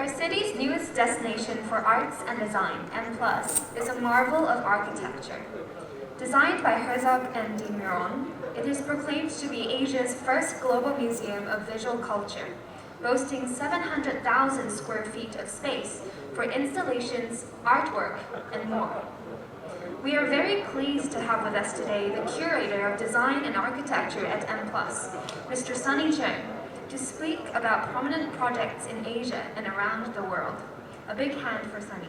Our city's newest destination for arts and design, M+, is a marvel of architecture. Designed by Herzog and de Meuron, it is proclaimed to be Asia's first global museum of visual culture, boasting 700,000 square feet of space for installations, artwork, and more. We are very pleased to have with us today the Curator of Design and Architecture at M+, Mr. Sunny Cheung, to speak about prominent projects in Asia and around the world. A big hand for Sunny.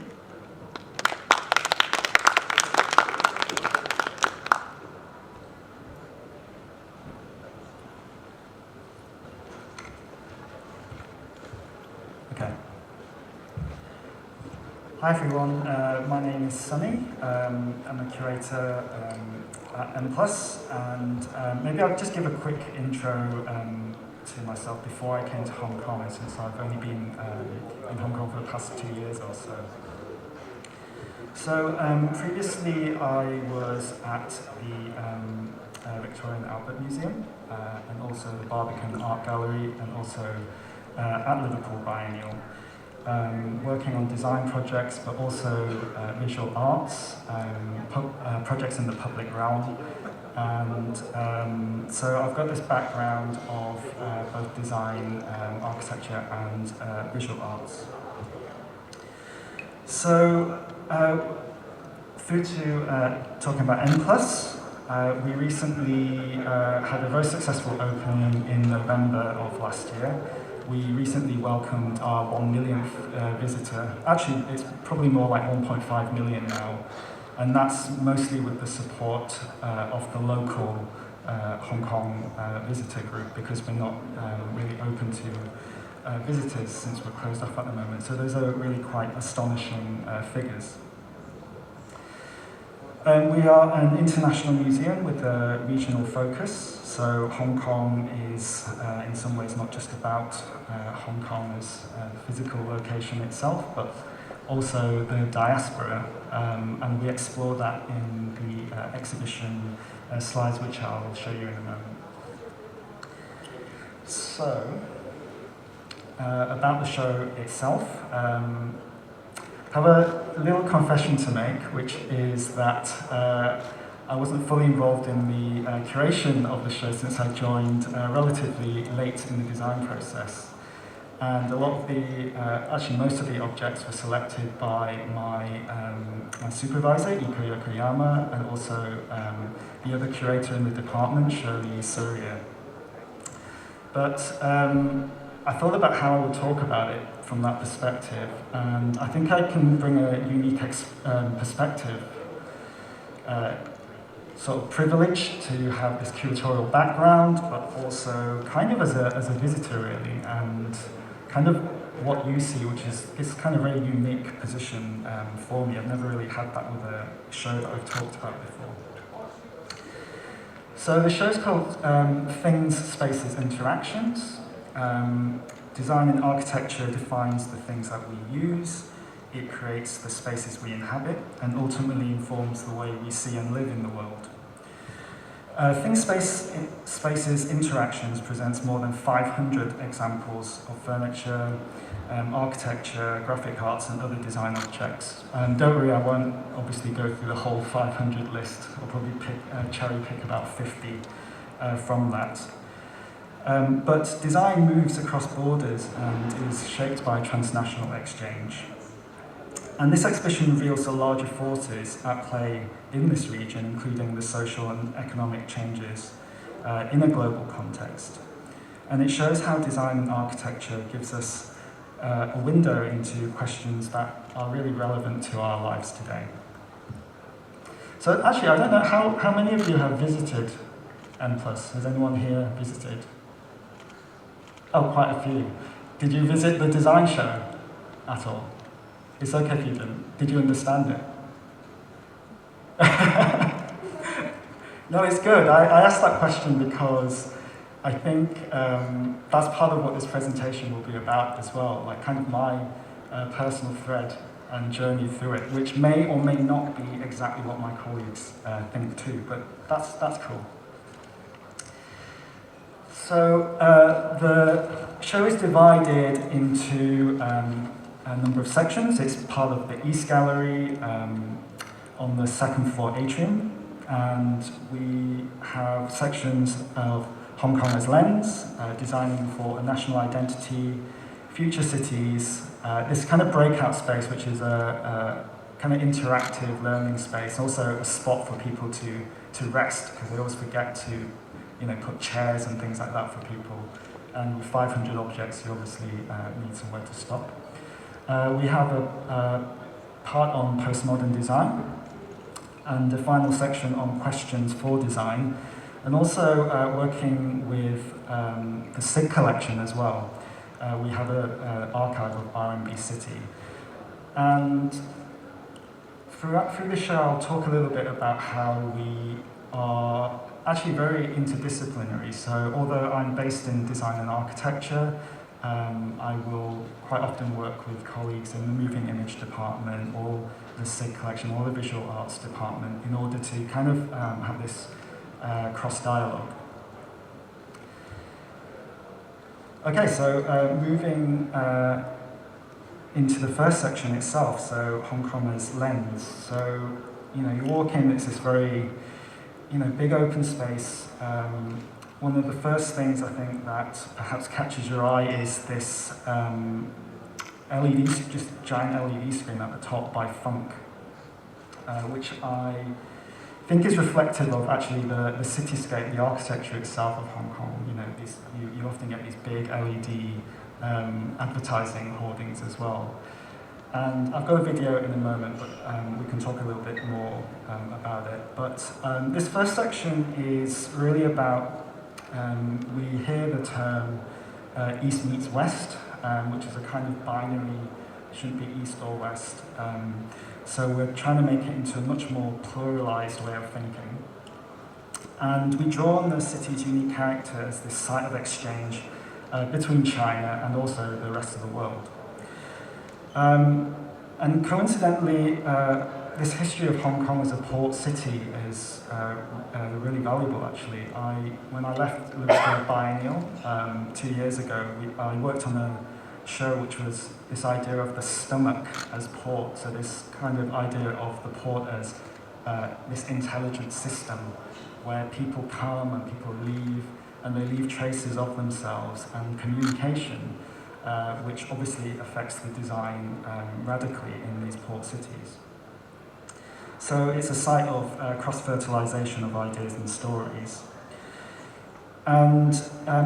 Okay. Hi everyone, my name is Sunny. I'm a curator at M+, and maybe I'll just give a quick intro to myself before I came to Hong Kong, since I've only been in Hong Kong for the past 2 years or so. So previously I was at the Victorian Albert Museum and also the Barbican Art Gallery, and also at Liverpool Biennial, working on design projects, but also visual arts, projects in the public realm. And so I've got this background of both design, architecture, and visual arts. So through to talking about M+, we recently had a very successful opening in November of last year. We recently welcomed our 1 millionth visitor. Actually, it's probably more like 1.5 million now. And that's mostly with the support of the local Hong Kong visitor group, because we're not really open to visitors since we're closed off at the moment. So those are really quite astonishing figures. We are an international museum with a regional focus. So Hong Kong is in some ways not just about Hong Kong as the physical location itself, but also the diaspora, and we explore that in the exhibition slides, which I'll show you in a moment. So, about the show itself, I have a little confession to make, which is that I wasn't fully involved in the curation of the show, since I joined relatively late in the design process. And a lot of the, actually most of the objects were selected by my supervisor, Iko Yokoyama, and also the other curator in the department, Shirley Surya. But I thought about how I would talk about it from that perspective, and I think I can bring a unique perspective. Sort of privileged to have this curatorial background, but also kind of as a visitor really, and kind of what you see, which is this kind of very unique position for me. I've never really had that with a show that I've talked about before. So the show's called Things, Spaces, Interactions. Design and architecture defines the things that we use. It creates the spaces we inhabit, and ultimately informs the way we see and live in the world. Things, Spaces, Interactions presents more than 500 examples of furniture, architecture, graphic arts, and other design objects. And don't worry, I won't obviously go through the whole 500 list. I'll probably cherry pick about 50 from that. But design moves across borders and is shaped by transnational exchange. And this exhibition reveals the larger forces at play in this region, including the social and economic changes in a global context. And it shows how design and architecture gives us a window into questions that are really relevant to our lives today. So actually, I don't know, how many of you have visited M+? Has anyone here visited? Oh, quite a few. Did you visit the design show at all? It's okay if you didn't. Did you understand it? No, it's good. I asked that question because I think that's part of what this presentation will be about as well, like kind of my personal thread and journey through it, which may or may not be exactly what my colleagues think too, but that's cool. So the show is divided into a number of sections. It's part of the East Gallery on the second floor atrium, and we have sections of Hong Kong as lens, designing for a national identity, future cities, this kind of breakout space, which is a kind of interactive learning space, also a spot for people to rest, because they always forget to, put chairs and things like that for people. And with 500 objects, you obviously need somewhere to stop. We have a part on postmodern design, and a final section on questions for design, and also working with the SIG collection as well. We have an archive of R&B City. And through the show, I'll talk a little bit about how we are actually very interdisciplinary. So although I'm based in design and architecture, I will quite often work with colleagues in the moving image department or the SIG collection or the visual arts department in order to kind of have this cross-dialogue. Okay, so moving into the first section itself, so Hong Kong as lens. So, you walk in, it's this very, big open space. One of the first things I think that perhaps catches your eye is this LED, just giant LED screen at the top by Funk, which I think is reflective of actually the cityscape, the architecture itself of Hong Kong. You often get these big LED advertising hoardings as well. And I've got a video in a moment, but we can talk a little bit more about it. But this first section is really about, we hear the term East meets West, which is a kind of binary, shouldn't be East or West. So we're trying to make it into a much more pluralized way of thinking. And we draw on the city's unique character as this site of exchange between China and also the rest of the world. And coincidentally, this history of Hong Kong as a port city is really valuable, actually. When I left Liverpool Biennial 2 years ago, I worked on a show which was this idea of the stomach as port, so this kind of idea of the port as this intelligent system where people come and people leave, and they leave traces of themselves and communication, which obviously affects the design radically in these port cities. So it's a site of cross-fertilization of ideas and stories. And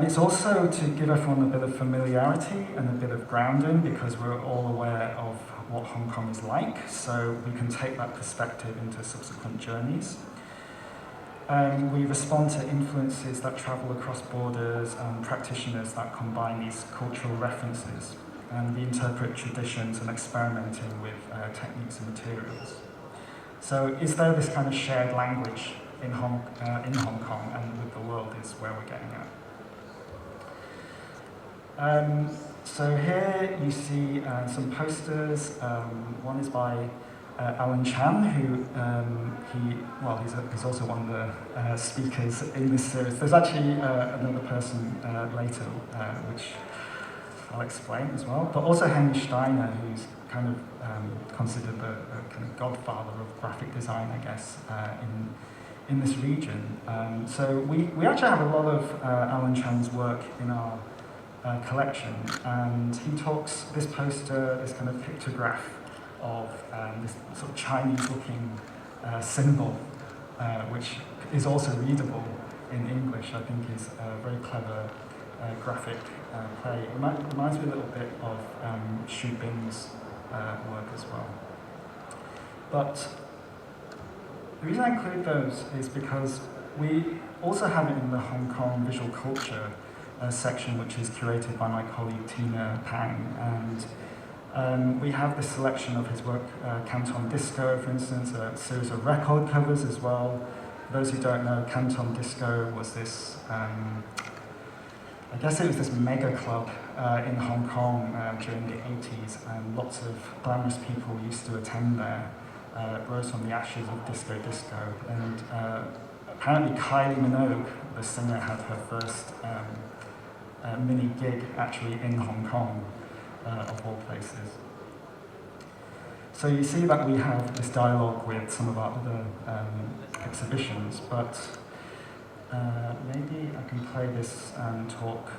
it's also to give everyone a bit of familiarity and a bit of grounding, because we're all aware of what Hong Kong is like, so we can take that perspective into subsequent journeys. We respond to influences that travel across borders and practitioners that combine these cultural references, and we interpret traditions and experimenting with techniques and materials. So is there this kind of shared language in Hong Kong and with the world is where we're getting at. So here you see some posters. One is by Alan Chan, who he's also one of the speakers in this series. There's actually another person later, which I'll explain as well. But also Henry Steiner, who's kind of considered the kind of godfather of graphic design, I guess, in this region. So we actually have a lot of Alan Chan's work in our collection, and he talks this poster, this kind of pictograph of this sort of Chinese-looking symbol, which is also readable in English. I think is a very clever graphic play. It reminds me a little bit of Xu Bing's work as well. But the reason I include those is because we also have it in the Hong Kong visual culture section, which is curated by my colleague Tina Pang, and we have this selection of his work, Canton Disco, for instance, a series of record covers as well. For those who don't know, Canton Disco was this, I guess it was this mega club in Hong Kong during the 80s, and lots of glamorous people used to attend there. Rose from the ashes of Disco Disco, and apparently Kylie Minogue, the singer, had her first mini gig actually in Hong Kong, of all places. So you see that we have this dialogue with some of our other exhibitions, but maybe I can play this talk.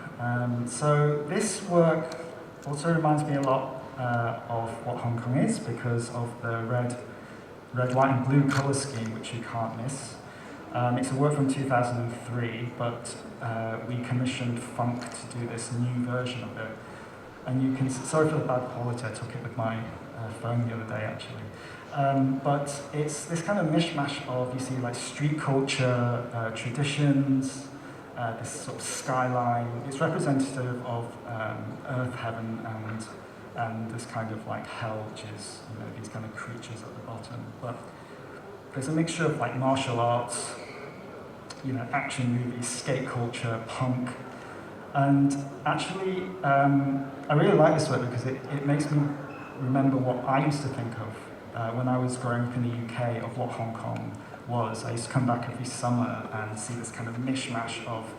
So this work also reminds me a lot of what Hong Kong is because of the red, white and blue colour scheme, which you can't miss. It's a work from 2003, but we commissioned Funk to do this new version of it. And you can, sorry for the bad quality, I took it with my phone the other day actually. But it's this kind of mishmash of, you see, like street culture, traditions, this sort of skyline. It's representative of earth, heaven, and this kind of like hell, which is, you know, these kind of creatures at the bottom. But there's a mixture of like martial arts, you know, action movies, skate culture, punk. And actually, I really like this work because it makes me remember what I used to think of when I was growing up in the UK, of what Hong Kong was. I used to come back every summer and see this kind of mishmash of,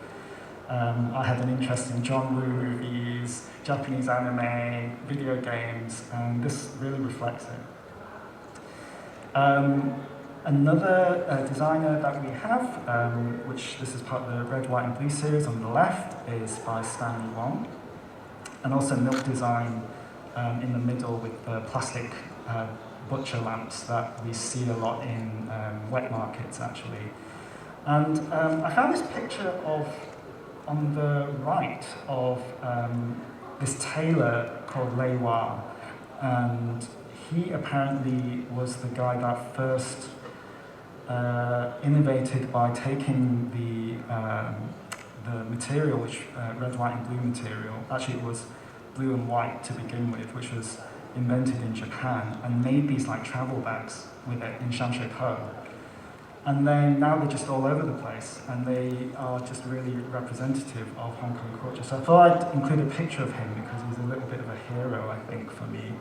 I had an interest in John Woo movies, Japanese anime, video games, and this really reflects it. Another designer that we have, which this is part of the Red, White and Blue series on the left, is by Stanley Wong. And also Milk Design in the middle with the plastic butcher lamps that we see a lot in wet markets actually. And I found this picture of, on the right, of this tailor called Lei Wah. And he apparently was the guy that first innovated by taking the material, which red, white and blue material, actually it was blue and white to begin with, which was invented in Japan, and made these like travel bags with it in Shanshei-po. And then now they're just all over the place, and they are just really representative of Hong Kong culture. So I thought I'd include a picture of him because he's a little bit of a hero, I think, for me,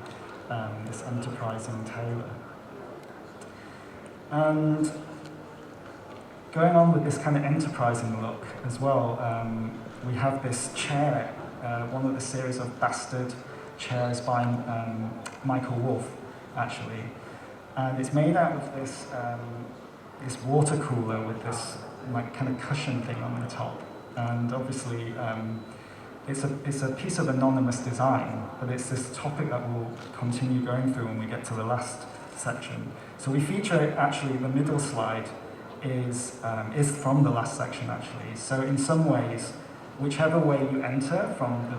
this enterprising tailor. And going on with this kind of enterprising look as well, we have this chair, one of the series of Bastard chairs by Michael Wolff, actually. And it's made out of this, this water cooler with this like kind of cushion thing on the top. And obviously, it's a piece of anonymous design, but it's this topic that we'll continue going through when we get to the last section. So we feature actually the middle slide is from the last section actually. So in some ways, whichever way you enter from the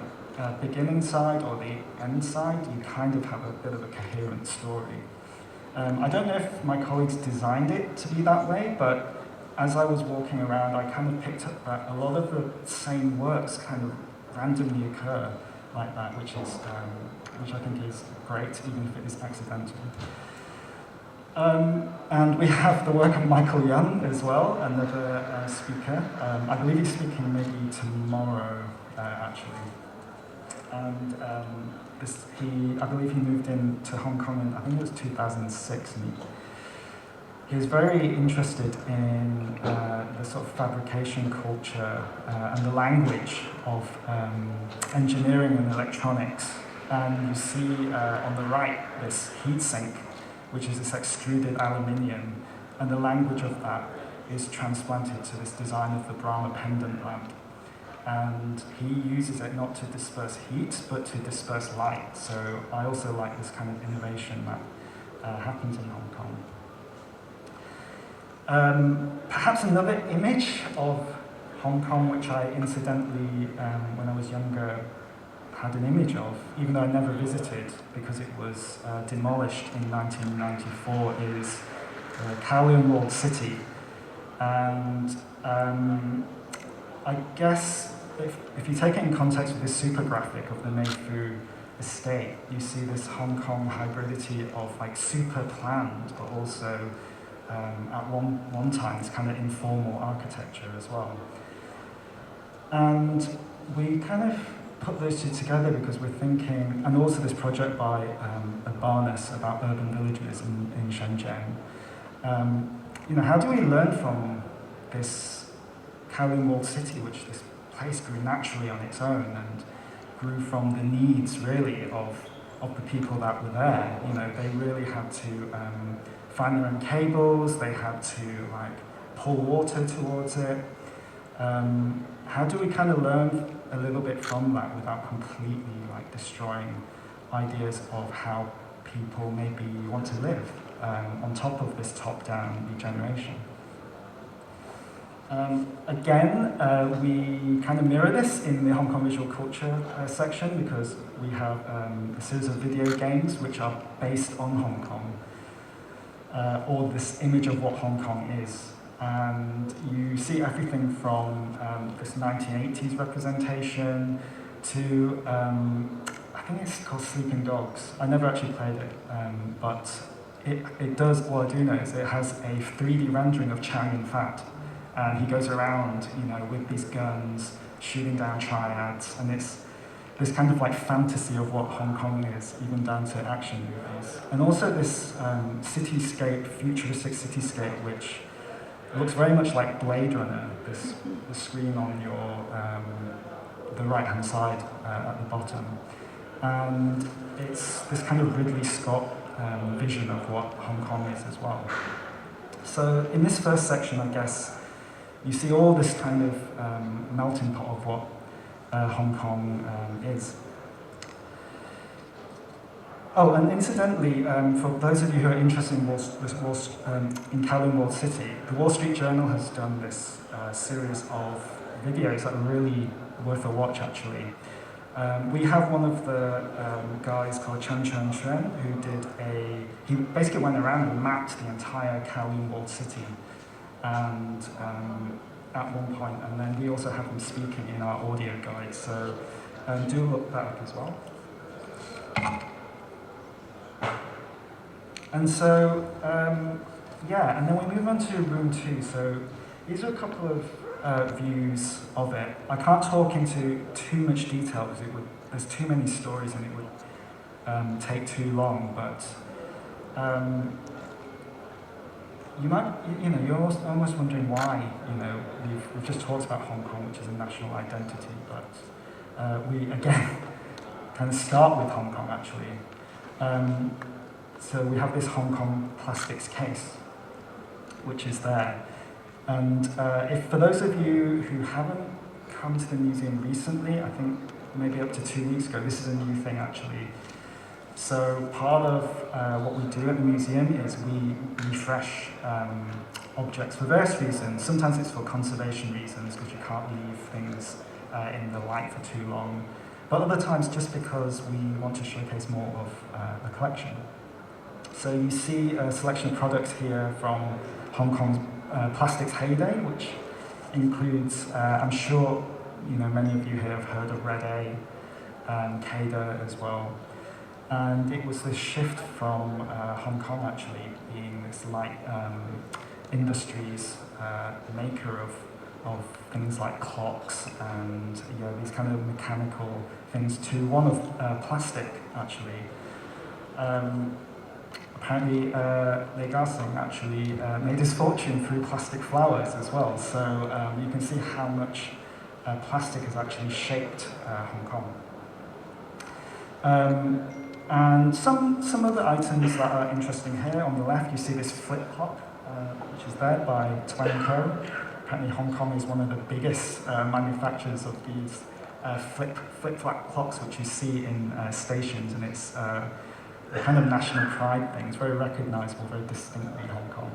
beginning side or the end side, you kind of have a bit of a coherent story. I don't know if my colleagues designed it to be that way, but as I was walking around, I kind of picked up that a lot of the same works kind of randomly occur like that, which I think is great, even if it is accidental. And we have the work of Michael Young as well, another speaker. I believe he's speaking maybe tomorrow, actually. And I believe he moved into Hong Kong in, I think it was 2006, and he was very interested in the sort of fabrication culture and the language of engineering and electronics. And you see on the right this heat sink, which is this extruded aluminium, and the language of that is transplanted to this design of the Brahma pendant lamp. And he uses it not to disperse heat, but to disperse light. So I also like this kind of innovation that happens in Hong Kong. Perhaps another image of Hong Kong, which I incidentally, when I was younger, had an image of, even though I never visited because it was demolished in 1994, is Kowloon Walled City. And I guess if you take it in context with this super graphic of the Mei Fu estate, you see this Hong Kong hybridity of like super planned, but also at one time this kind of informal architecture as well. And we kind of put those two together because we're thinking, and also this project by Barnes about urban villages in Shenzhen. You know, how do we learn from this Kowloon Walled City, which this place grew naturally on its own and grew from the needs really of of the people that were there. You know, they really had to find their own cables, they had to like pour water towards it. How do we kind of learn a little bit from that without completely like destroying ideas of how people maybe want to live on top of this top-down regeneration? Again, we kind of mirror this in the Hong Kong visual culture section because we have a series of video games which are based on Hong Kong, or this image of what Hong Kong is. And you see everything from this 1980s representation to, I think it's called Sleeping Dogs. I never actually played it, but it does, what I do know is it has a 3D rendering of Cheung in Fat. And he goes around, you know, with these guns, shooting down triads, and it's this kind of like fantasy of what Hong Kong is, even down to action movies. And also this cityscape, futuristic cityscape, which looks very much like Blade Runner, the screen on your the right-hand side at the bottom. And it's this kind of Ridley Scott vision of what Hong Kong is as well. So in this first section, I guess, you see all this kind of melting pot of what Hong Kong is. Oh, and incidentally, for those of you who are interested in in Kowloon Walled City, the Wall Street Journal has done this series of videos that are really worth a watch, actually. We have one of the guys called Cheung who he basically went around and mapped the entire Kowloon Walled City. And at one point, and then we also have him speaking in our audio guide, so do look that up as well. And so, yeah, and then we move on to room 2. So these are a couple of views of it. I can't talk into too much detail because there's too many stories and it would take too long, but you're almost wondering why, we've just talked about Hong Kong, which is a national identity, but we, again, kind of start with Hong Kong, actually. So we have this Hong Kong plastics case, which is there. And if for those of you who haven't come to the museum recently, I think maybe up to 2 weeks ago, this is a new thing, actually. So part of what we do at the museum is we refresh objects for various reasons. Sometimes it's for conservation reasons, because you can't leave things in the light for too long. But other times just because we want to showcase more of the collection. So you see a selection of products here from Hong Kong's plastics heyday, which includes, I'm sure many of you here have heard of Red A and CADA as well. And it was this shift from Hong Kong actually being this light industries maker of things like clocks and these kind of mechanical things to one of plastic actually. Apparently, Le Garçon actually made his fortune through plastic flowers as well. So you can see how much plastic has actually shaped Hong Kong. And some other items that are interesting here. On the left, you see this flip-flop, which is there by Cheung. Apparently, Hong Kong is one of the biggest manufacturers of these flip-flop clocks, which you see in stations, and it's a kind of national pride thing. It's very recognizable, very distinctly Hong Kong.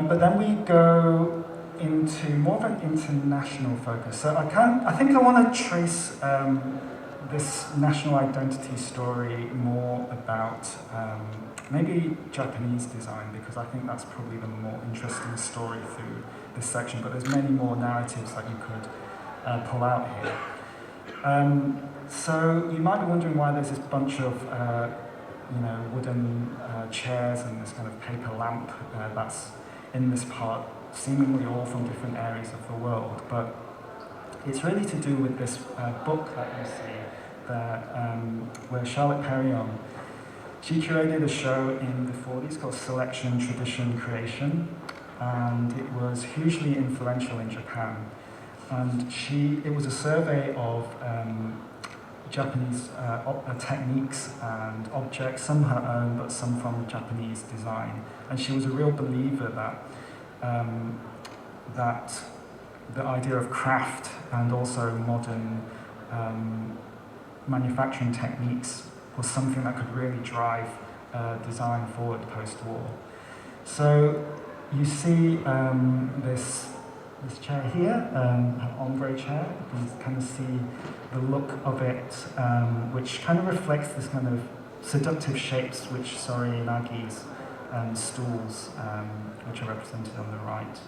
But then we go into more of an international focus. So I think I want to trace this national identity story more about maybe Japanese design, because I think that's probably the more interesting story through this section, but there's many more narratives that you could pull out here. So you might be wondering why there's this bunch of wooden chairs and this kind of paper lamp that's in this part, seemingly all from different areas of the world, but it's really to do with this book that you see there, where Charlotte Perrion, she curated a show in the 40s called Selection, Tradition, Creation, and it was hugely influential in Japan. And it was a survey of Japanese techniques and objects, some her own, but some from Japanese design. And she was a real believer that the idea of craft and also modern manufacturing techniques was something that could really drive design forward post-war. So you see this chair here, an ombre chair. You can kind of see the look of it, which kind of reflects this kind of seductive shapes which Sori Nagi's stools, which are represented on the right.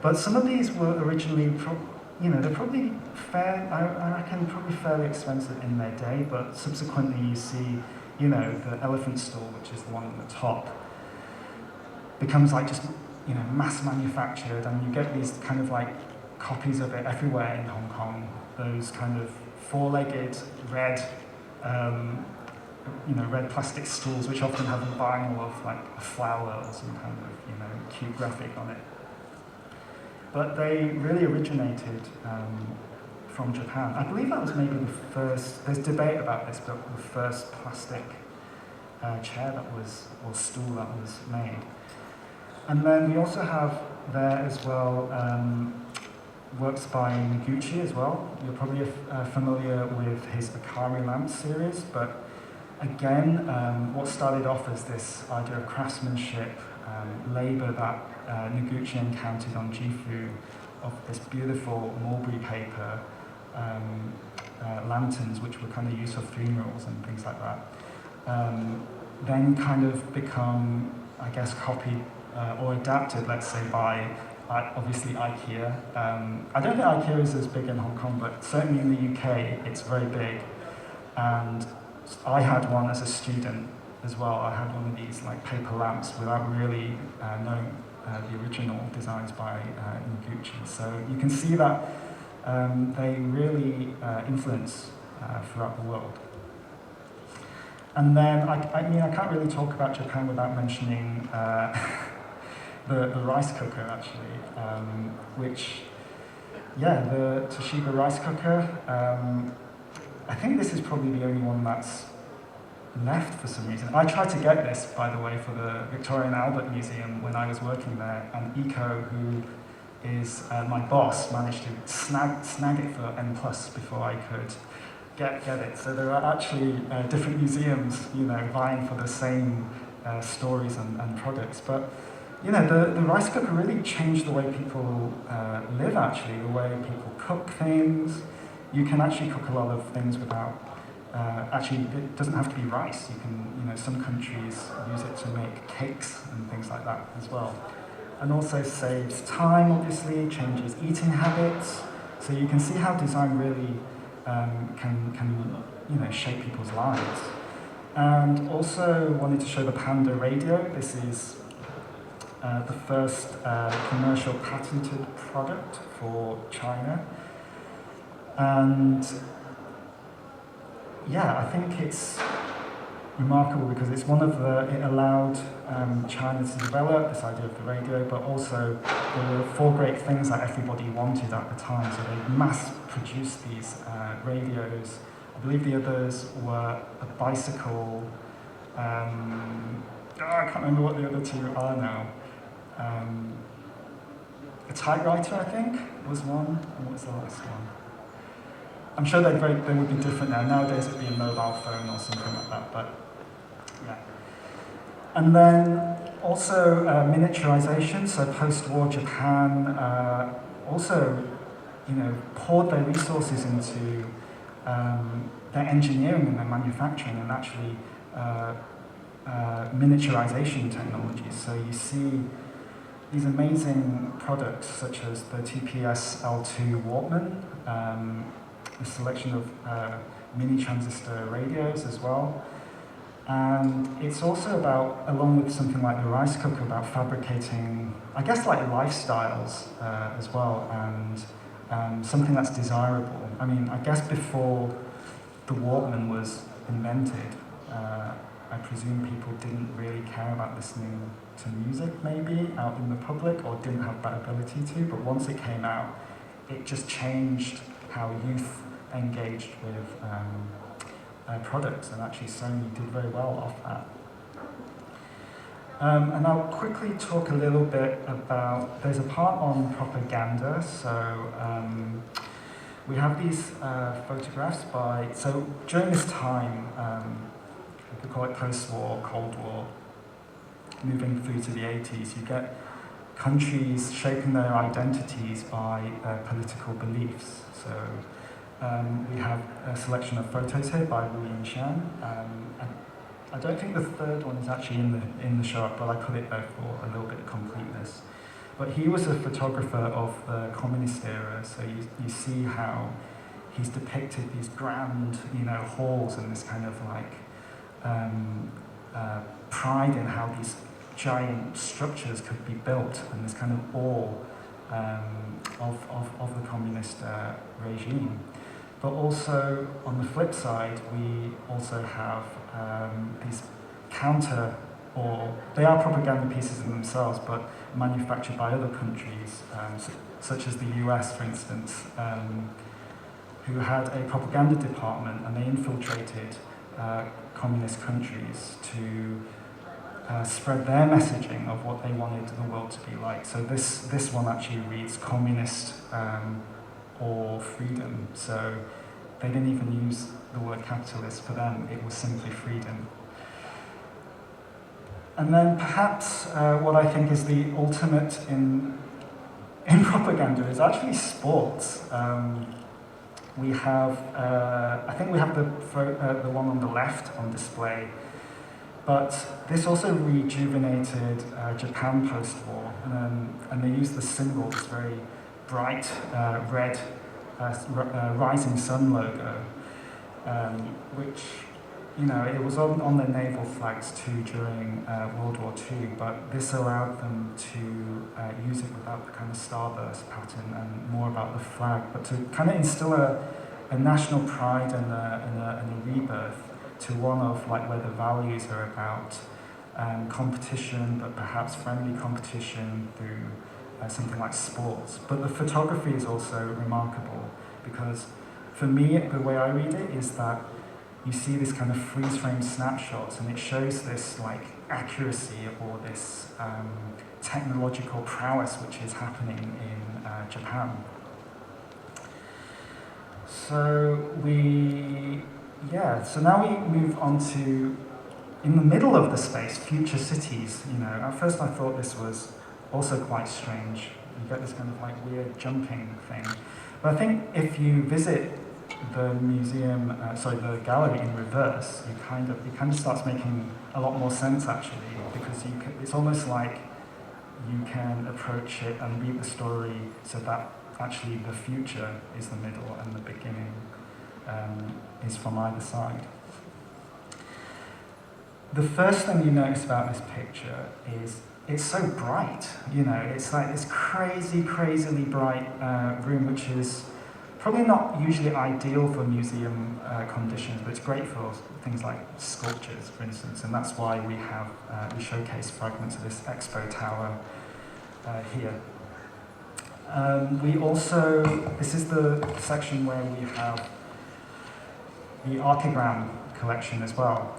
But some of these were originally, they're probably I reckon probably fairly expensive in their day, but subsequently you see, the elephant stool, which is the one at the top, becomes like just, mass manufactured, and you get these kind of like copies of it everywhere in Hong Kong, those kind of four-legged red, red plastic stools, which often have a vinyl of like a flower or some kind of, cute graphic on it. But they really originated from Japan. I believe that was maybe the first, there's debate about this, but the first plastic chair or stool that was made. And then we also have there as well works by Noguchi as well. You're probably familiar with his Akari lamp series, but again, what started off as this idea of craftsmanship, labour that Noguchi encountered on Gifu, of this beautiful mulberry paper lanterns, which were kind of used for funerals and things like that, then kind of become, I guess, copied or adapted, let's say, by obviously IKEA. I don't think IKEA is as big in Hong Kong, but certainly in the UK it's very big. And I had one as a student as well. I had one of these like paper lamps without really knowing the original designs by Noguchi. So you can see that they really influence throughout the world. And then, I can't really talk about Japan without mentioning the rice cooker, actually, which, the Toshiba rice cooker, I think this is probably the only one that's left for some reason. I tried to get this, by the way, for the Victoria and Albert Museum when I was working there, and Eco, who is my boss, managed to snag it for N+ before I could get it. So there are actually different museums, vying for the same stories and products. But the rice cooker really changed the way people live. Actually, the way people cook things. You can actually cook a lot of things without. Actually, it doesn't have to be rice. You can, some countries use it to make cakes and things like that as well. And also saves time, obviously, changes eating habits. So you can see how design really can shape people's lives. And also wanted to show the Panda radio. This is the first commercial patented product for China. And I think it's remarkable because it's it allowed China to develop this idea of the radio, but also there were 4 great things that everybody wanted at the time. So they mass-produced these radios. I believe the others were a bicycle. I can't remember what the other 2 are now. A typewriter, I think, was one. And what was the last one? I'm sure they would be different now. Nowadays it'd be a mobile phone or something like that, but yeah. And then also miniaturization, so post-war Japan also, poured their resources into their engineering and their manufacturing and actually miniaturization technologies. So you see these amazing products such as the TPS L2 Walkman, a selection of mini transistor radios as well. And it's also about, along with something like the rice cooker, about fabricating, I guess, like lifestyles as well, and something that's desirable. I mean, I guess before the Walkman was invented, I presume people didn't really care about listening to music, maybe, out in the public, or didn't have that ability to, but once it came out, it just changed how youth engaged with products, and actually Sony did very well off that. And I'll quickly talk a little bit about, there's a part on propaganda, so we have these photographs so during this time, we could call it post-war, Cold War, moving through to the 80s, you get countries shaping their identities by political beliefs. So we have a selection of photos here by Wu Yinshan. I don't think the third one is actually in the show, but I put it there for a little bit of completeness. But he was a photographer of the communist era, so you see how he's depicted these grand, halls and this kind of like pride in how these giant structures could be built, and this kind of awe of the communist regime. But also, on the flip side, we also have these they are propaganda pieces in themselves, but manufactured by other countries, such as the US, for instance, who had a propaganda department, and they infiltrated communist countries to spread their messaging of what they wanted the world to be like. So this one actually reads communist or freedom. So they didn't even use the word capitalist. For them, it was simply freedom. And then perhaps what I think is the ultimate in propaganda is actually sports. We have, I think we have the one on the left on display. But this also rejuvenated Japan post-war, and they used the symbol, this very bright red rising sun logo, which, it was on their naval flags too during World War II, but this allowed them to use it without the kind of starburst pattern and more about the flag, but to kind of instill a national pride and a rebirth to one of where the values are about competition, but perhaps friendly competition through something like sports. But the photography is also remarkable because, for me, the way I read it is that you see this kind of freeze-frame snapshots, and it shows this accuracy or this technological prowess which is happening in Japan. So now we move on to, in the middle of the space, future cities. At first I thought this was also quite strange. You get this kind of weird jumping thing. But I think if you visit the museum, the gallery in reverse, it kind of starts making a lot more sense actually, because it's almost like you can approach it and read the story so that actually the future is the middle and the beginning is from either side. The first thing you notice about this picture is it's so bright. It's like this crazily bright room, which is probably not usually ideal for museum conditions, but it's great for things like sculptures, for instance, and that's why we showcase fragments of this expo tower here. This is the section where we have the archigram collection as well.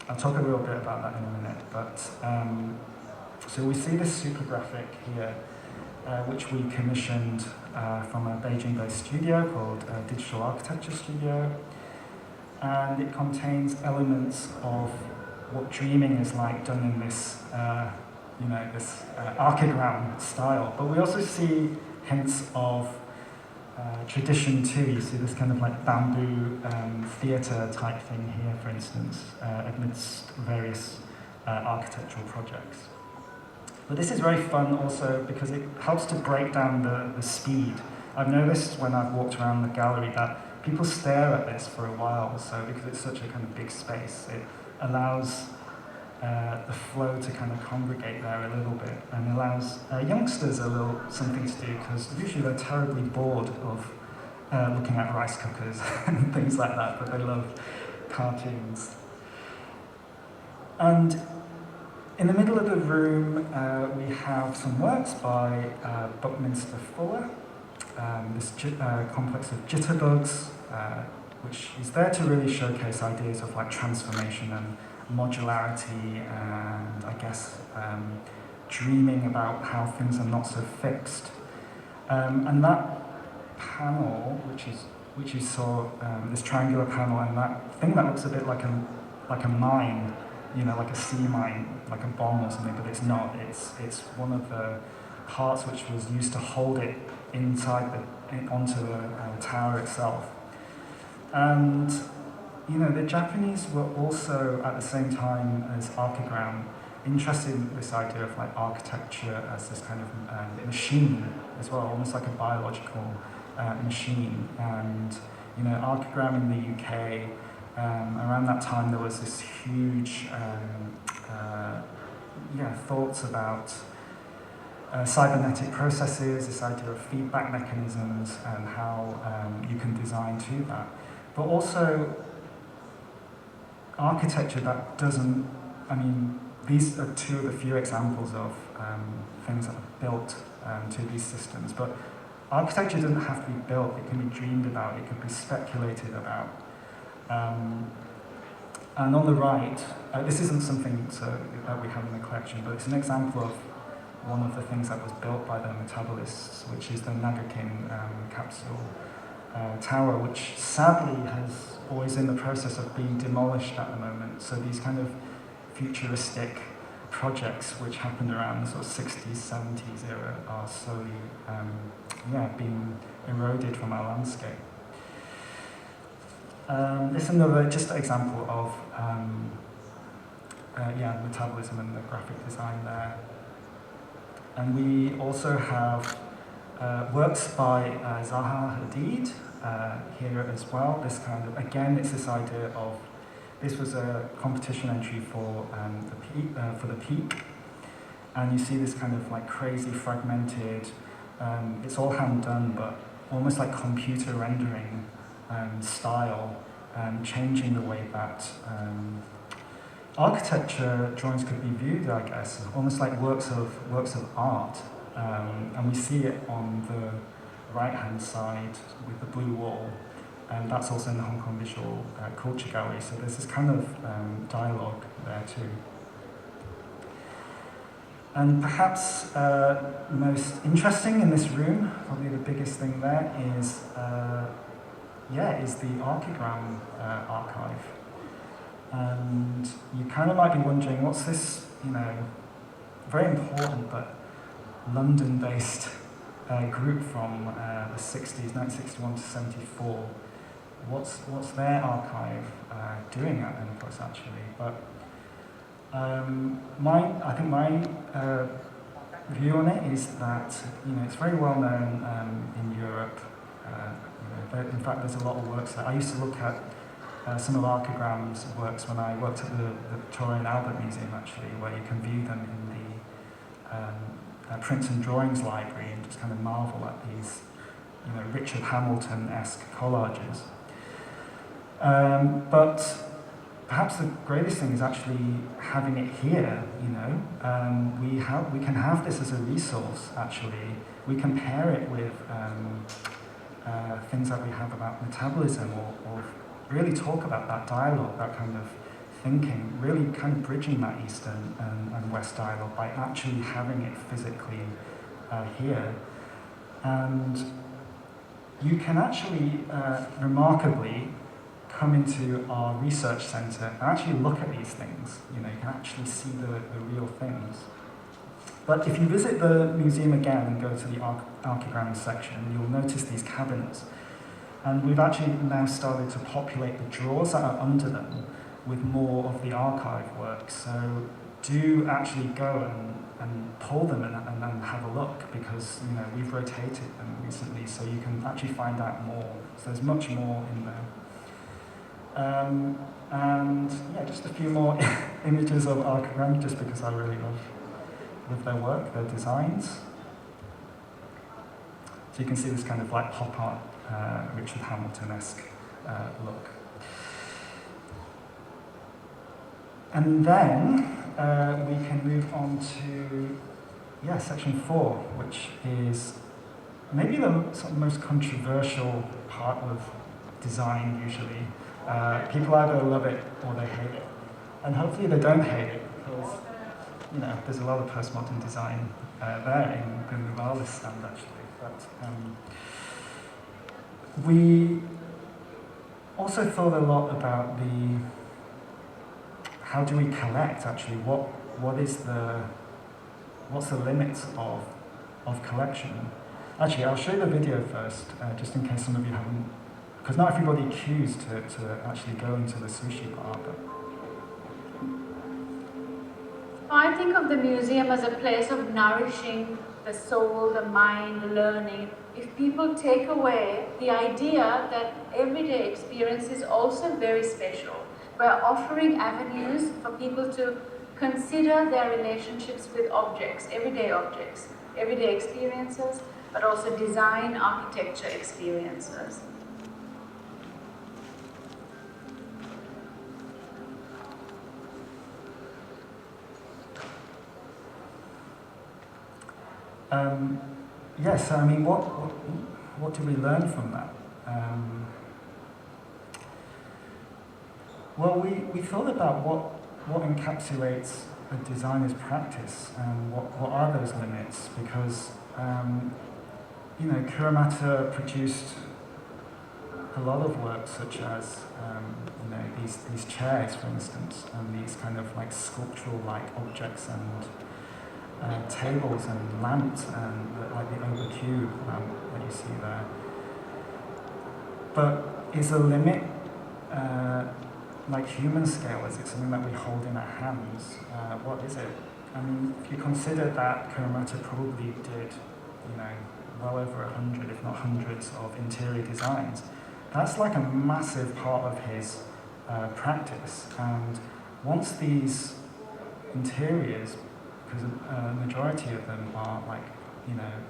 I'll talk a little bit about that in a minute, but so we see this super graphic here, which we commissioned from a Beijing-based studio called Digital Architecture Studio, and it contains elements of what dreaming is like done in this, this archigram style. But we also see hints of tradition too. You see this kind of bamboo theatre type thing here, for instance, amidst various architectural projects. But this is very fun also because it helps to break down the speed. I've noticed when I've walked around the gallery that people stare at this for a while, so because it's such a kind of big space, it allows the flow to kind of congregate there a little bit, and allows youngsters a little something to do, because usually they're terribly bored of looking at rice cookers and things like that, but they love cartoons. And in the middle of the room, we have some works by Buckminster Fuller, this complex of jitterbugs, which is there to really showcase ideas of like transformation and modularity and I guess dreaming about how things are not so fixed. And that panel, which you saw, this triangular panel, and that thing that looks a bit like a mine, you know, like a sea mine, like a bomb or something, but it's not. It's one of the parts which was used to hold it onto the tower itself. And you know, the Japanese were also at the same time as archigram interested in this idea of like architecture as this kind of machine as well, almost like a biological machine. And you know, archigram in the UK, around that time there was this huge thoughts about cybernetic processes, this idea of feedback mechanisms and how you can design to that. But also architecture that doesn't, I mean, these are two of the few examples of things that are built to these systems. But architecture doesn't have to be built, it can be dreamed about, it can be speculated about. And on the right, this isn't something that we have in the collection, but it's an example of one of the things that was built by the metabolists, which is the Nagakin capsule tower, which sadly is in the process of being demolished at the moment. So these kind of futuristic projects which happened around the sort of 60s, 70s era are slowly being eroded from our landscape. This is another just example of metabolism and the graphic design there. And we also have works by Zaha Hadid here as well. This kind of, again, it's this idea of, this was a competition entry for the Peak, and you see this kind of like crazy fragmented, it's all hand done, but almost like computer rendering style, changing the way that architecture drawings could be viewed, I guess, almost like works of art. And we see it on the right-hand side with the blue wall, and that's also in the Hong Kong Visual Culture Gallery. So there's this kind of dialogue there too. And perhaps most interesting in this room, probably the biggest thing there is the Archigram archive. And you kind of might be wondering, what's this, you know, very important but London-based group from the 60s, 1961 to 74. What's their archive doing at NFOS actually? But I think my view on it is that, you know, it's very well known in Europe. In fact, there's a lot of works there. I used to look at some of Archigram's works when I worked at the Victoria and Albert Museum, actually, where you can view them in the Prints and Drawings Library and just kind of marvel at these, you know, Richard Hamilton-esque collages. But perhaps the greatest thing is actually having it here, you know. We can have this as a resource, actually. We can pair it with things that we have about metabolism or really talk about that dialogue, that kind of thinking, really kind of bridging that Eastern and West dialogue by actually having it physically here. And you can actually, remarkably, come into our research centre and actually look at these things. You know, you can actually see the real things. But if you visit the museum again and go to the Archigram section, you'll notice these cabinets. And we've actually now started to populate the drawers that are under them with more of the archive work. So do actually go and pull them and then have a look, because, you know, we've rotated them recently, so you can actually find out more. So there's much more in there. And yeah, just a few more images of Archigram, just because I really love their work, their designs. So you can see this kind of like pop art, Richard Hamilton-esque look. And then we can move on to section 4, which is maybe the sort of most controversial part of design usually. People either love it or they hate it. And hopefully they don't hate it, because there's a lot of postmodern design there in the Marvelous stand actually. But we also thought a lot about how do we collect actually? What's the limits of collection? Actually, I'll show you the video first, just in case some of you haven't, because not everybody queues to actually go into the sushi bar. But I think of the museum as a place of nourishing the soul, the mind, learning. If people take away the idea that everyday experience is also very special, we're offering avenues for people to consider their relationships with objects, everyday experiences, but also design, architecture experiences. Yes, I mean, what do we learn from that? Well, we thought about what encapsulates a designer's practice and what are those limits, because Kuramata produced a lot of work such as these chairs, for instance, and these kind of like sculptural-like objects and tables and lamps, and like the Obercube lamp that you see there. But is a limit like human scale? Is it something that we hold in our hands? What is it? I mean, if you consider that Kuramata probably did, well over 100, if not hundreds, of interior designs, that's like a massive part of his practice. And once these interiors, because a majority of them are like,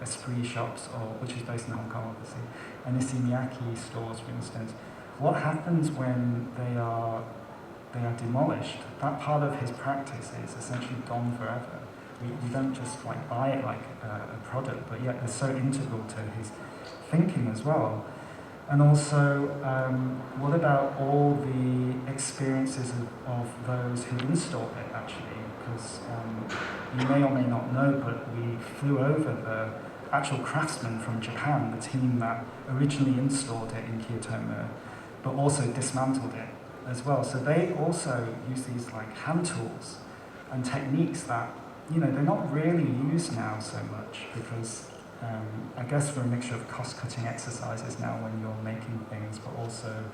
esprit shops, which is based in Hong Kong, obviously, and Issey-Miyake stores, for instance. What happens when they are demolished? That part of his practice is essentially gone forever. We don't just like buy it like a product, but yet they're so integral to his thinking as well. And also, what about all the experiences of those who installed it, actually? Because you may or may not know, but we flew over the actual craftsmen from Japan, the team that originally installed it in Kiyotomi, but also dismantled it as well. So they also use these like hand tools and techniques that, they're not really used now so much, because I guess for a mixture of cost-cutting exercises now when you're making things, but also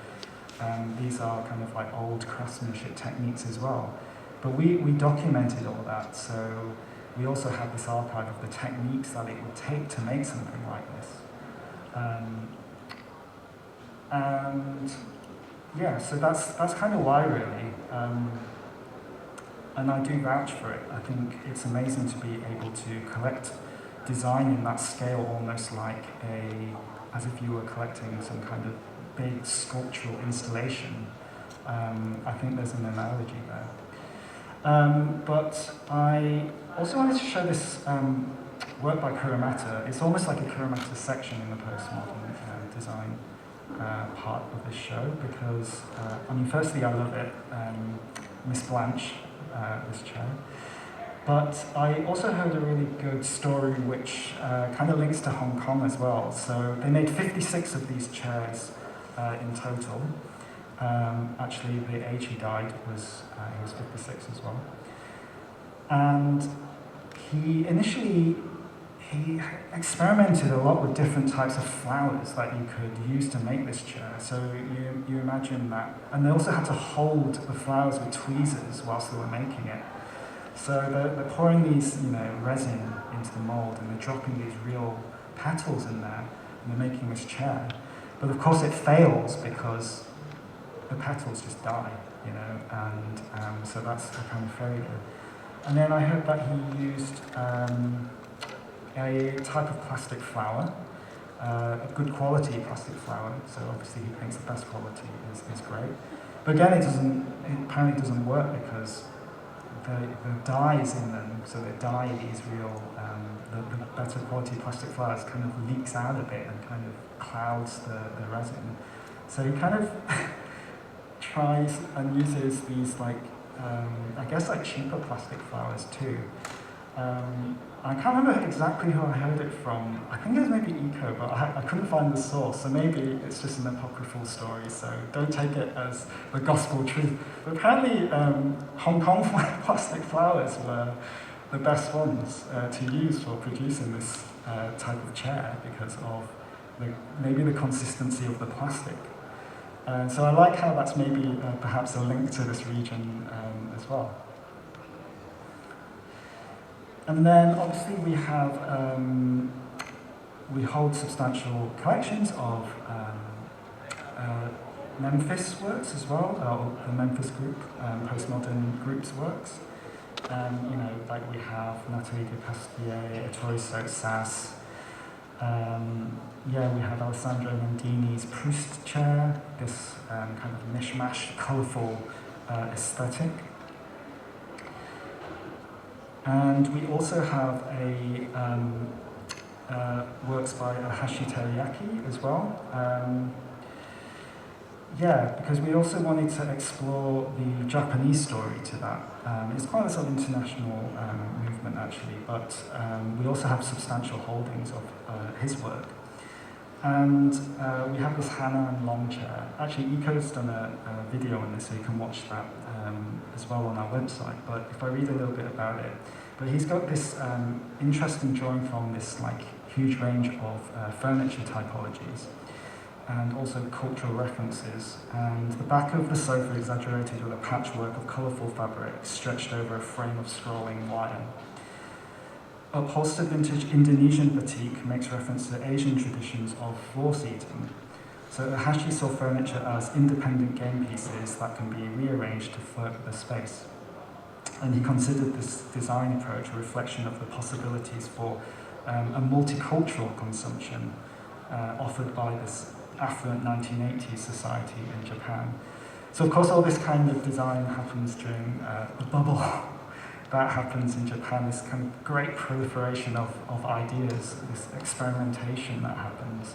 these are kind of like old craftsmanship techniques as well. But we documented all that, so we also have this archive of the techniques that it would take to make something like this. And yeah, so that's kind of why, really. And I do vouch for it. I think it's amazing to be able to collect design in that scale, almost like as if you were collecting some kind of big sculptural installation. I think there's an analogy there. But I also wanted to show this work by Kuramata. It's almost like a Kuramata section in the postmodern design part of this show, because, firstly, I love it, Miss Blanche, this chair. But I also heard a really good story which kind of links to Hong Kong as well. So they made 56 of these chairs in total. Actually, the age he died was, he was 56 as well. And he experimented a lot with different types of flowers that you could use to make this chair. So you imagine that. And they also had to hold the flowers with tweezers whilst they were making it. So they're pouring these, resin into the mold, and they're dropping these real petals in there, and they're making this chair. But of course it fails because the petals just die, and so that's a kind of failure. And then I heard that he used a type of plastic flower, a good quality plastic flower, so obviously he thinks the best quality is great. But again, it apparently doesn't work because the dyes in them, so the dye is real, the better quality plastic flowers kind of leaks out a bit and kind of clouds the resin. So he kind of tries and uses these I guess cheaper plastic flowers too. I can't remember exactly who I heard it from. I think it was maybe Eco, but I couldn't find the source, so maybe it's just an apocryphal story, so don't take it as the gospel truth. But apparently Hong Kong plastic flowers were the best ones to use for producing this type of chair because of maybe the consistency of the plastic. So I like how that's maybe perhaps a link to this region as well. And then obviously we have, we hold substantial collections of Memphis works as well, or the Memphis group, postmodern groups works. You know, like we have Nathalie de Pasquier, Ettore Sass. Yeah, we have Alessandro Mandini's Proust chair, this kind of mishmash, colourful aesthetic. And we also have works by Hashi Teriyaki as well. Yeah, because we also wanted to explore the Japanese story to that. It's quite a sort of international movement actually, but we also have substantial holdings of his work. And we have this Hanan long chair. Actually, Eco's done a video on this, so you can watch that as well on our website. But if I read a little bit about it, but he's got this interesting drawing from this huge range of furniture typologies and also cultural references. And the back of the sofa is exaggerated with a patchwork of colourful fabric stretched over a frame of scrolling wire. Upholstered vintage Indonesian batik makes reference to Asian traditions of floor seating. So Hashi saw furniture as independent game pieces that can be rearranged to flirt with the space. And he considered this design approach a reflection of the possibilities for a multicultural consumption offered by this affluent 1980s society in Japan. So of course all this kind of design happens during the bubble that happens in Japan, this kind of great proliferation of ideas, this experimentation that happens.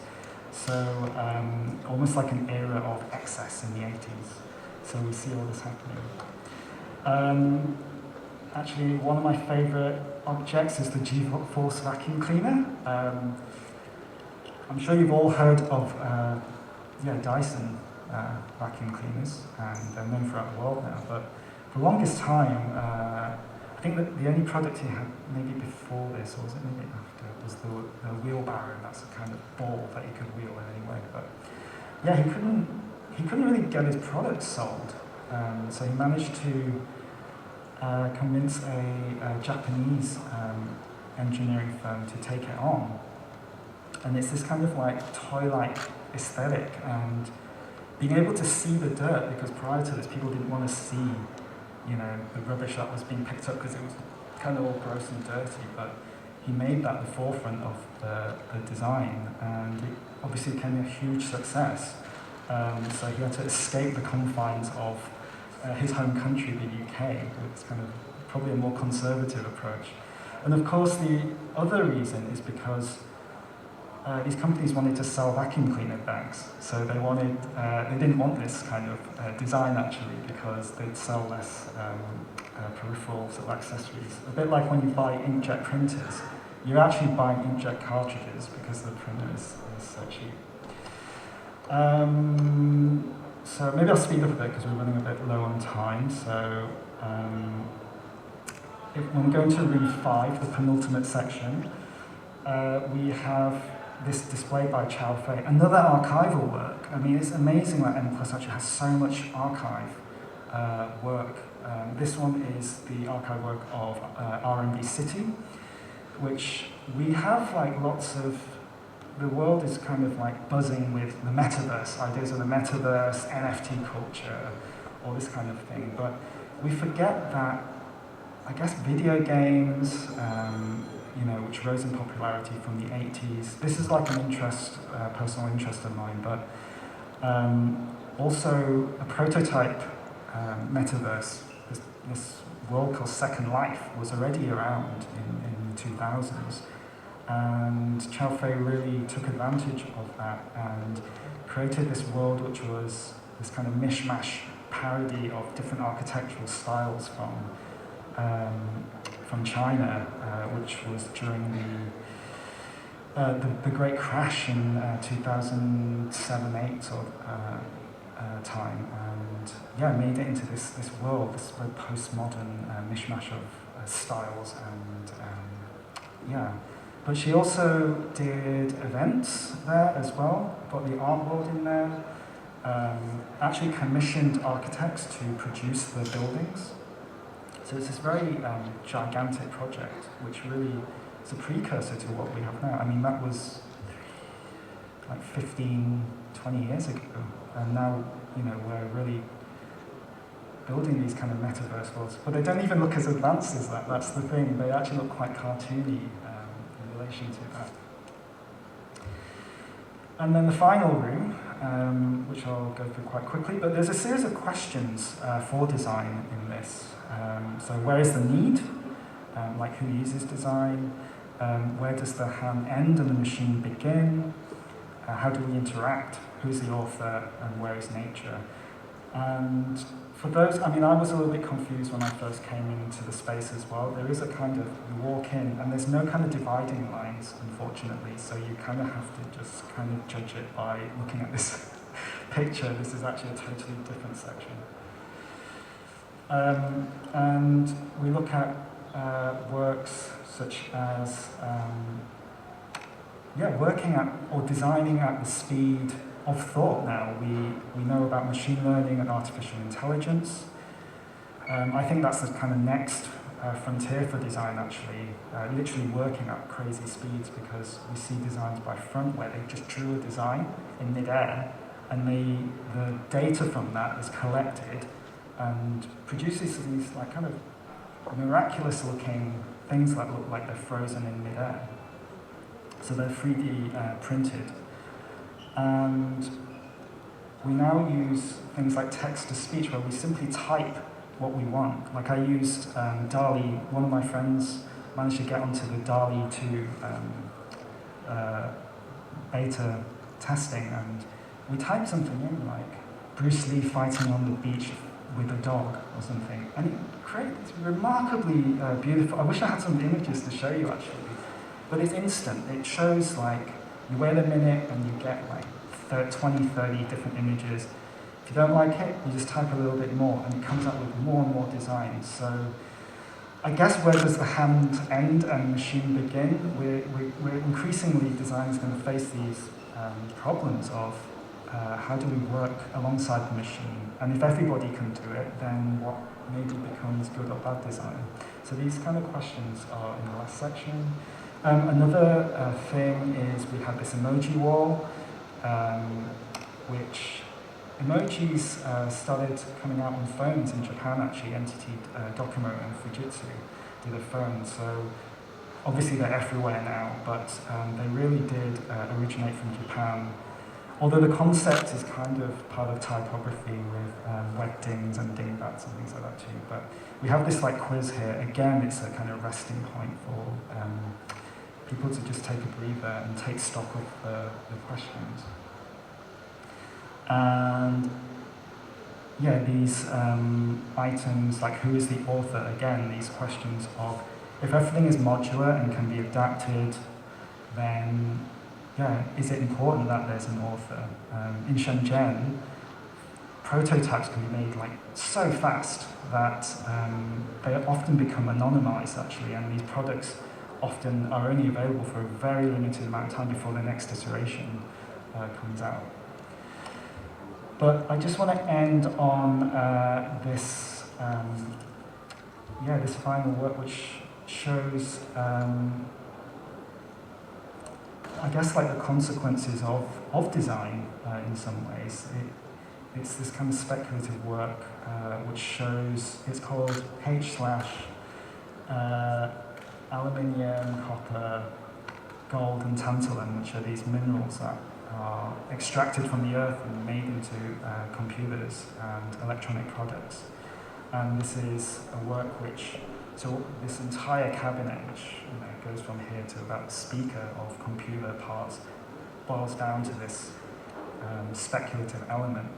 So almost like an era of excess in the 80s. So we see all this happening. Actually, one of my favourite objects is the G-Force vacuum cleaner. I'm sure you've all heard of Dyson vacuum cleaners, and they're known throughout the world now. But for the longest time, I think that the only product he had maybe before this, or was it maybe after, was the wheelbarrow. That's a kind of ball that you could wheel in any way. But yeah, he couldn't really get his products sold. So he managed to convince a Japanese engineering firm to take it on. And it's this kind of toy-like aesthetic, and being able to see the dirt, because prior to this people didn't want to see, you know, the rubbish that was being picked up because it was kind of all gross and dirty, but he made that the forefront of the design, and it obviously became a huge success. So he had to escape the confines of his home country, the UK, with kind of probably a more conservative approach. And of course the other reason is because these companies wanted to sell vacuum cleaner bags, so they didn't want this kind of design actually, because they'd sell less peripheral sort of accessories. A bit like when you buy inkjet printers, you're actually buying inkjet cartridges because the printer is so cheap. So maybe I'll speed up a bit because we're running a bit low on time. So when we go into room 5, the penultimate section, we have this display by Chow Fei, another archival work. I mean, it's amazing that M+ actually has so much archive work. This one is the archive work of R&B City, which we have lots of. The world is kind of buzzing with the metaverse, ideas of the metaverse, NFT culture, all this kind of thing. But we forget that, I guess, video games, which rose in popularity from the 80s. This is an interest, personal interest of mine, but also a prototype metaverse, this world called Second Life, was already around in the 2000s. And Chow Fei really took advantage of that and created this world which was this kind of mishmash parody of different architectural styles from China, which was during the Great Crash in 2007-8 sort of time, and yeah, made it into this world, this very postmodern mishmash of styles, and yeah. But she also did events there as well, got the art world in there, actually commissioned architects to produce the buildings. So it's this very gigantic project, which really is a precursor to what we have now. I mean, that was like 15, 20 years ago, and now, you know, we're really building these kind of metaverse worlds. But they don't even look as advanced as that, that's the thing. They actually look quite cartoony in relation to that. And then the final room, which I'll go through quite quickly, but there's a series of questions for design in this. So where is the need? Like who uses design? Where does the hand end and the machine begin? How do we interact? Who's the author? And where is nature? And for those, I mean, I was a little bit confused when I first came into the space as well. There is a kind of, you walk in and there's no kind of dividing lines, unfortunately, so you kind of have to just kind of judge it by looking at this picture. This is actually a totally different section. And we look at works such as, working at or designing at the speed of thought now. We know about machine learning and artificial intelligence. I think that's the kind of next frontier for design, actually, literally working at crazy speeds, because we see designs by Front where they just drew a design in midair, and the data from that is collected and produces these like kind of miraculous looking things that look like they're frozen in midair. So they're 3D printed. And we now use things like text-to-speech, where we simply type what we want. Like I used DALL-E. One of my friends managed to get onto the DALL-E 2 beta testing, and we typed something in like Bruce Lee fighting on the beach with a dog or something, and it creates remarkably beautiful. I wish I had some images to show you actually, but it's instant. It shows like, you wait a minute and you get like 20, 30 different images. If you don't like it, you just type a little bit more and it comes up with more and more designs. So I guess where does the hand end and machine begin? We're increasingly, design is going to face these problems of how do we work alongside the machine? And if everybody can do it, then what maybe becomes good or bad design? So these kind of questions are in the last section. Another thing is we have this emoji wall, which emojis started coming out on phones in Japan, actually. NTT Docomo and Fujitsu did a phone, so obviously they're everywhere now, but they really did originate from Japan. Although the concept is kind of part of typography with wet dings and dingbats and things like that too. But we have this like quiz here. Again, it's a kind of resting point for people to just take a breather and take stock of the questions. And yeah, these items like who is the author? Again, these questions of if everything is modular and can be adapted, then yeah, is it important that there's an author? In Shenzhen, prototypes can be made like so fast that they often become anonymized actually, and these products often are only available for a very limited amount of time before the next iteration comes out. But I just want to end on this, this final work, which shows, I guess, like the consequences of design in some ways. It's this kind of speculative work which shows, it's called H/ aluminium, copper, gold, and tantalum, which are these minerals that are extracted from the earth and made into computers and electronic products. And this is a work which, so this entire cabinet, which goes from here to about the speaker of computer parts, boils down to this speculative element.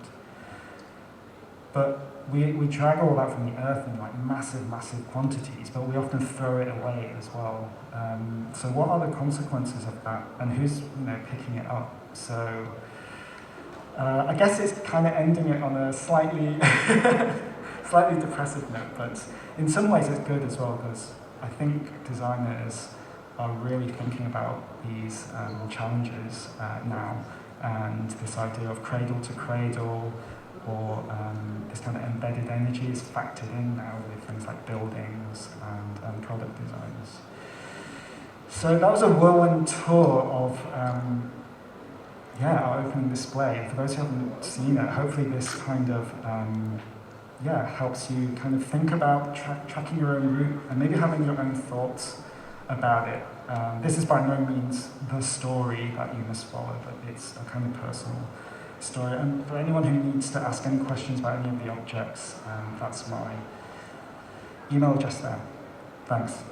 But we drag all that from the earth in like massive, massive quantities, but we often throw it away as well. So what are the consequences of that, and who's picking it up? So I guess it's kind of ending it on a slightly slightly depressive note, but in some ways it's good as well, because I think designers are really thinking about these challenges now, and this idea of cradle to cradle, or this kind of embedded energy is factored in now with things like buildings and product designs. So that was a whirlwind tour of our opening display. And for those who haven't seen it, hopefully this kind of helps you kind of think about tracking your own route and maybe having your own thoughts about it. This is by no means the story that you must follow, but it's a kind of personal story. And for anyone who needs to ask any questions about any of the objects, that's my email address there. Thanks.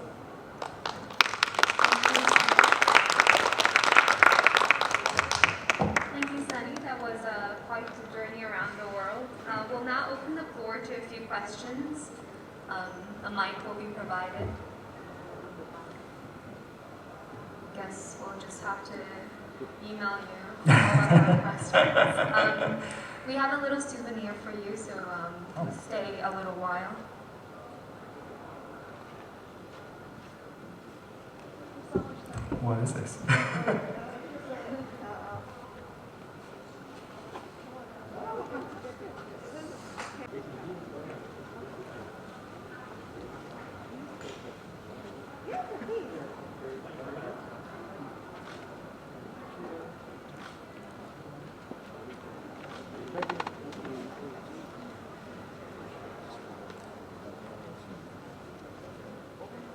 Thank you, Sunny. That was quite a journey around the world. We'll now open the floor to a few questions. A mic will be provided. Guess we'll just have to email you all of our questions. We have a little souvenir for you, so stay a little while. What is this?